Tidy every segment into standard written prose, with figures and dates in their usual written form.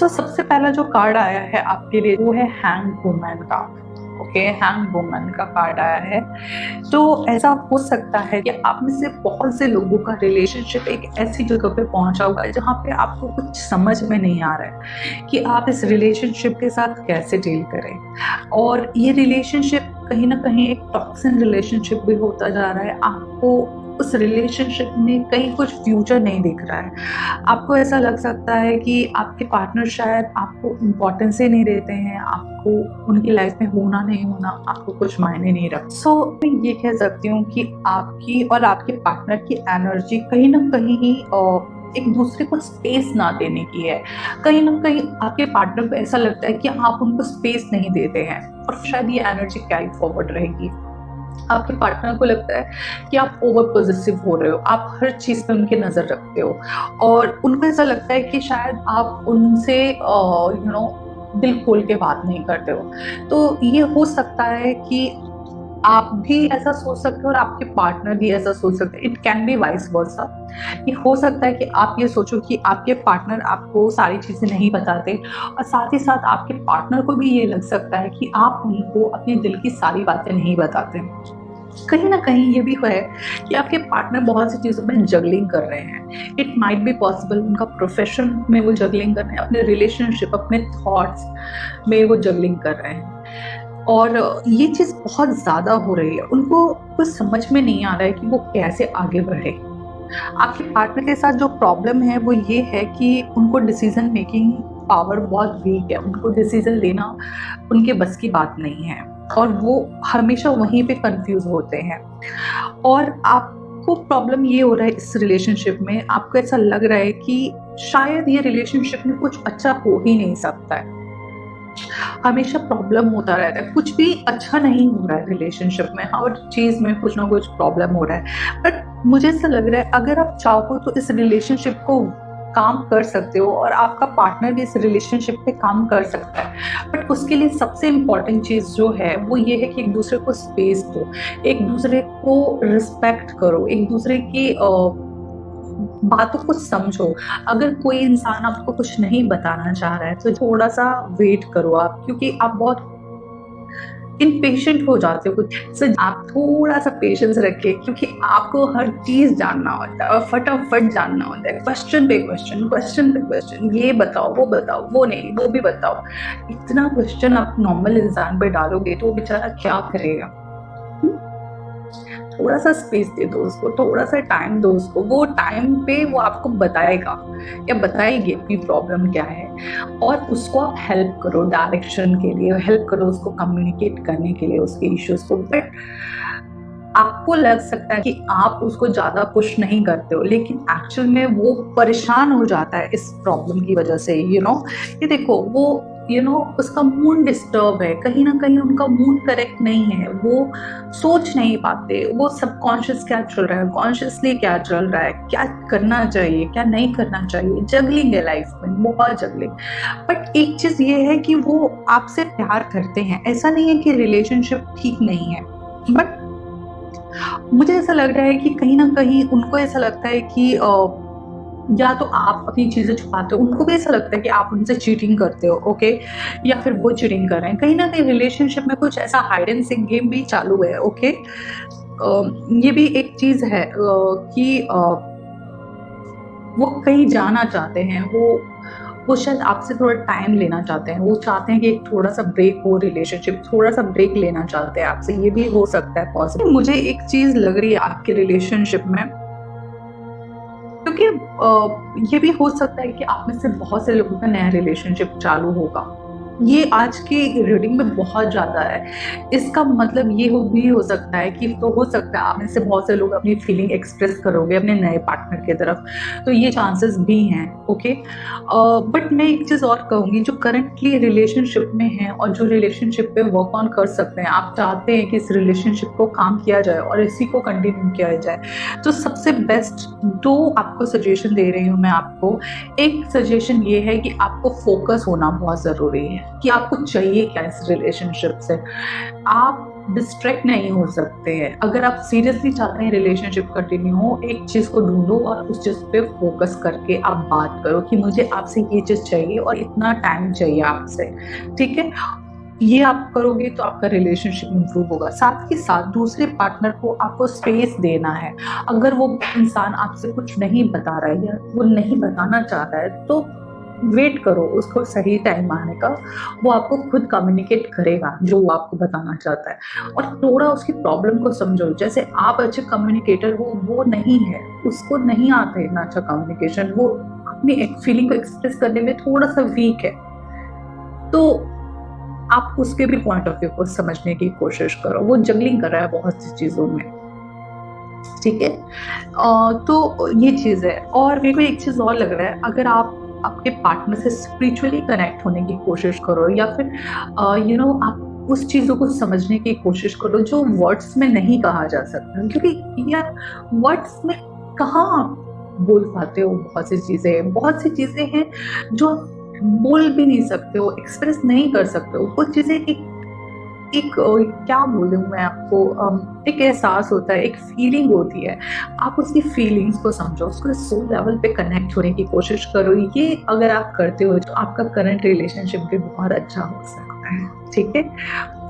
सो सबसे पहला जो कार्ड आया है आपके लिए वो है हैंग वुमन का। ओके, हैंग वुमन का कार्ड आया है। तो ऐसा हो सकता है कि आप में से बहुत से लोगों का रिलेशनशिप एक ऐसी जगह पे पहुंचा होगा जहां पे आपको कुछ समझ में नहीं आ रहा है कि आप इस रिलेशनशिप के साथ कैसे डील करें। और ये रिलेशनशिप कहीं ना कहीं एक टॉक्सिक रिलेशनशिप भी होता जा रहा है। आपको उस रिलेशनशिप में कहीं कुछ फ्यूचर नहीं दिख रहा है। आपको ऐसा लग सकता है कि आपके पार्टनर शायद आपको इम्पोर्टेंस ही नहीं देते हैं, आपको उनकी लाइफ में होना नहीं होना आपको कुछ मायने नहीं रखता। सो मैं ये कह सकती हूँ कि आपकी और आपके पार्टनर की एनर्जी कहीं ना कहीं एक दूसरे को स्पेस ना देने की है। कहीं ना कहीं आपके पार्टनर को ऐसा लगता है कि आप उनको स्पेस नहीं देते हैं और शायद ये एनर्जी कैरी फॉरवर्ड रहेगी। आपके पार्टनर को लगता है कि आप ओवर पॉजिटिव हो रहे हो, आप हर चीज़ पे उनकी नज़र रखते हो और उनको ऐसा लगता है कि शायद आप उनसे दिल खोल के बात नहीं करते हो। तो ये हो सकता है कि आप भी ऐसा सोच सकते हो और आपके पार्टनर भी ऐसा सोच सकते हैं। It can be vice versa. ये हो सकता है कि आप ये सोचो कि आपके पार्टनर आपको सारी चीज़ें नहीं बताते और साथ ही साथ आपके पार्टनर को भी ये लग सकता है कि आप उनको अपने दिल की सारी बातें नहीं बताते। कहीं ना कहीं ये भी है कि आपके पार्टनर बहुत सी चीज़ों में जगलिंग कर रहे हैं। इट माइट बी पॉसिबल उनका प्रोफेशन में वो जगलिंग कर रहे हैं, अपने रिलेशनशिप, अपने थॉट्स में वो जगलिंग कर रहे हैं और ये चीज़ बहुत ज़्यादा हो रही है। उनको कुछ समझ में नहीं आ रहा है कि वो कैसे आगे बढ़े। आपके पार्टनर के साथ जो प्रॉब्लम है वो ये है कि उनको डिसीजन मेकिंग पावर बहुत वीक है। उनको डिसीजन लेना उनके बस की बात नहीं है और वो हमेशा वहीं पे कंफ्यूज होते हैं। और आपको प्रॉब्लम ये हो रहा है इस रिलेशनशिप में, आपको ऐसा लग रहा है कि शायद ये रिलेशनशिप में कुछ अच्छा हो ही नहीं सकता है। हमेशा प्रॉब्लम होता रहता है, कुछ भी अच्छा नहीं हो रहा है रिलेशनशिप में, हर चीज़ में कुछ ना कुछ प्रॉब्लम हो रहा है। बट मुझे ऐसा लग रहा है अगर आप चाहो तो इस रिलेशनशिप को काम कर सकते हो और आपका पार्टनर भी इस रिलेशनशिप पे काम कर सकता है। बट उसके लिए सबसे इम्पॉर्टेंट चीज़ जो है वो ये है कि एक दूसरे को स्पेस दो, एक दूसरे को रिस्पेक्ट करो, एक दूसरे की बातों को समझो। अगर कोई इंसान आपको कुछ नहीं बताना चाह रहा है तो थोड़ा सा वेट करो आप, क्योंकि आप बहुत इम्पेशेंट हो जाते हो कुछ से। आप थोड़ा सा पेशेंस रखिए क्योंकि आपको हर चीज़ जानना होता है और फटाफट जानना होता है। क्वेश्चन पे क्वेश्चन, क्वेश्चन पे क्वेश्चन, ये बताओ, वो नहीं, वो भी बताओ। इतना क्वेश्चन आप नॉर्मल इंसान पे डालोगे तो वो बेचारा क्या करेगा। थोड़ा सा स्पेस दे दो उसको, थोड़ा सा टाइम दो उसको। वो टाइम पे वो आपको बताएगा या बताएगी अपनी प्रॉब्लम क्या है और उसको आप हेल्प करो, डायरेक्शन के लिए हेल्प करो, उसको कम्युनिकेट करने के लिए उसके इश्यूज को। बट आपको लग सकता है कि आप उसको ज़्यादा पुश नहीं करते हो, लेकिन एक्चुअल में वो परेशान हो जाता है इस प्रॉब्लम की वजह से। ये देखो वो उसका मूड डिस्टर्ब है, कहीं ना कहीं उनका मूड करेक्ट नहीं है, वो सोच नहीं पाते, वो सबकॉन्शियस क्या चल रहा है, कॉन्शियसली क्या चल रहा है, क्या करना चाहिए क्या नहीं करना चाहिए। जगलिंग है लाइफ में, बहुत जगलिंग। बट एक चीज़ ये है कि वो आपसे प्यार करते हैं, ऐसा नहीं है कि रिलेशनशिप ठीक नहीं है। बट मुझे ऐसा लग रहा है कि कहीं ना कहीं उनको ऐसा लगता है कि या तो आप अपनी चीज़ें छुपाते हो, उनको भी ऐसा लगता है कि आप उनसे चीटिंग करते हो। ओके, या फिर वो चीटिंग कर रहे हैं। कहीं ना कहीं रिलेशनशिप में कुछ ऐसा हाइड एंड सीक गेम भी चालू है। ओके, ये भी एक चीज़ है कि वो कहीं जाना चाहते हैं, वो शायद आपसे थोड़ा टाइम लेना चाहते हैं। वो चाहते हैं कि एक थोड़ा सा ब्रेक हो, रिलेशनशिप थोड़ा सा ब्रेक लेना चाहते हैं आपसे। ये भी हो सकता है पॉसिबल। मुझे एक चीज़ लग रही है आपके रिलेशनशिप में, क्योंकि ये भी हो सकता है कि आप में से बहुत से लोगों का नया रिलेशनशिप चालू होगा। ये आज की रीडिंग में बहुत ज़्यादा है। इसका मतलब ये भी हो सकता है कि हो सकता है आप में से बहुत से लोग अपनी फीलिंग एक्सप्रेस करोगे अपने नए पार्टनर की तरफ, तो ये चांसेस भी हैं। ओके, बट मैं एक चीज़ और कहूँगी, जो करंटली रिलेशनशिप में है और जो रिलेशनशिप पे वर्क ऑन कर सकते हैं, आप चाहते हैं कि इस रिलेशनशिप को काम किया जाए और इसी को कंटिन्यू किया जाए, तो सबसे बेस्ट दो आपको सजेशन दे रही हूँ मैं आपको। एक सजेशन ये है कि आपको फोकस होना बहुत ज़रूरी है कि आपको चाहिए क्या इस रिलेशनशिप से। आप डिस्ट्रैक्ट नहीं हो सकते हैं। अगर आप सीरियसली चाहते हैं रिलेशनशिप कंटिन्यू हो, एक चीज़ को ढूँढो और उस चीज़ पे फ़ोकस करके आप बात करो कि मुझे आपसे ये चीज़ चाहिए और इतना टाइम चाहिए आपसे, ठीक है? ये आप करोगे तो आपका रिलेशनशिप इम्प्रूव होगा। साथ ही साथ दूसरे पार्टनर को आपको स्पेस देना है। अगर वो इंसान आपसे कुछ नहीं बता रहा है या वो नहीं बताना चाहता है, तो वेट करो उसको सही टाइम आने का। वो आपको खुद कम्युनिकेट करेगा जो वो आपको बताना चाहता है, और थोड़ा उसकी प्रॉब्लम को समझो। जैसे आप अच्छे कम्युनिकेटर हो, वो नहीं है, उसको नहीं आता है इतना अच्छा कम्युनिकेशन, वो अपनी एक फीलिंग को एक्सप्रेस करने में थोड़ा-सा वीक है। तो आप उसके भी पॉइंट ऑफ व्यू को समझने की कोशिश करो। वो जगलिंग कर रहा है बहुत सी चीज़ों में, ठीक है? तो ये चीज़ है। और मेरे को एक चीज़ और लग रहा है, अगर आप आपके पार्टनर से स्पिरिचुअली कनेक्ट होने की कोशिश करो, या फिर आप उस चीज़ों को समझने की कोशिश करो जो वर्ड्स में नहीं कहा जा सकता, क्योंकि यार वर्ड्स में कहाँ आप बोल पाते हो। बहुत सी चीज़ें हैं जो आप बोल भी नहीं सकते हो, एक्सप्रेस नहीं कर सकते हो। कुछ चीज़ें एक एक क्या बोलूँ मैं आपको, एक एहसास होता है, एक फीलिंग होती है। आप उसकी फीलिंग्स को समझो, उसको सोल लेवल पे कनेक्ट होने की कोशिश करो। ये अगर आप करते हो तो आपका करंट रिलेशनशिप भी बहुत अच्छा हो सकता है, ठीक है?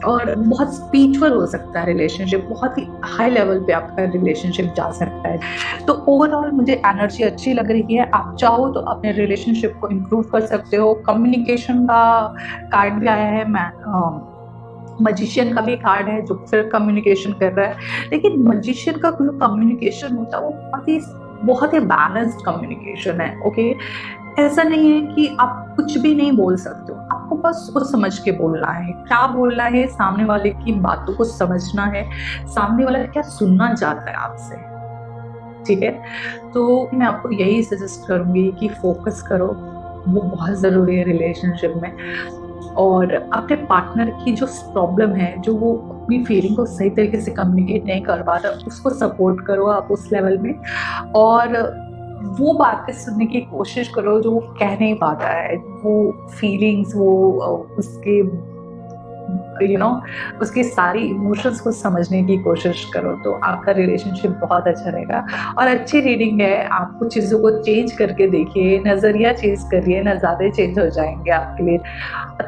और बहुत स्पिरिचुअल हो सकता है रिलेशनशिप, बहुत ही हाई लेवल पे आपका रिलेशनशिप जा सकता है। तो ओवरऑल मुझे एनर्जी अच्छी लग रही है। आप चाहो तो अपने रिलेशनशिप को इम्प्रूव कर सकते हो। कम्युनिकेशन का कार्ड भी आया है, मजिशियन का भी कार्ड है जो फिर कम्युनिकेशन कर रहा है। लेकिन मजिशियन का जो कम्युनिकेशन होता है वो बहुत ही बैलेंस्ड कम्युनिकेशन है, ओके? ऐसा नहीं है कि आप कुछ भी नहीं बोल सकते हो, आपको बस सोच समझ के बोलना है। क्या बोलना है, सामने वाले की बातों को समझना है, सामने वाला क्या सुनना चाहता है आपसे, ठीक है? तो मैं आपको यही सजेस्ट करूँगी कि फ़ोकस करो, वो बहुत ज़रूरी है रिलेशनशिप में। और अपने पार्टनर की जो प्रॉब्लम है, जो वो अपनी फीलिंग को सही तरीके से कम्युनिकेट नहीं कर पा रहा, उसको सपोर्ट करो आप उस लेवल में। और वो बातें सुनने की कोशिश करो जो वो कह नहीं पा रहा है, वो फीलिंग्स, वो उसके यू नो उसके सारी इमोशंस को समझने की कोशिश करो, तो आपका रिलेशनशिप बहुत अच्छा रहेगा। और अच्छी रीडिंग है, आप कुछ चीज़ों को चेंज करके देखिए, नज़रिया चेंज करिए, नज़ारे चेंज हो जाएँगे आपके लिए।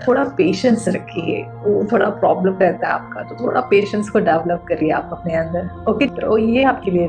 थोड़ा पेशेंस रखिए, वो थोड़ा प्रॉब्लम रहता है आपका, तो थोड़ा पेशेंस को डेवलप करिए आप अपने अंदर, ओके? तो ये आपके लिए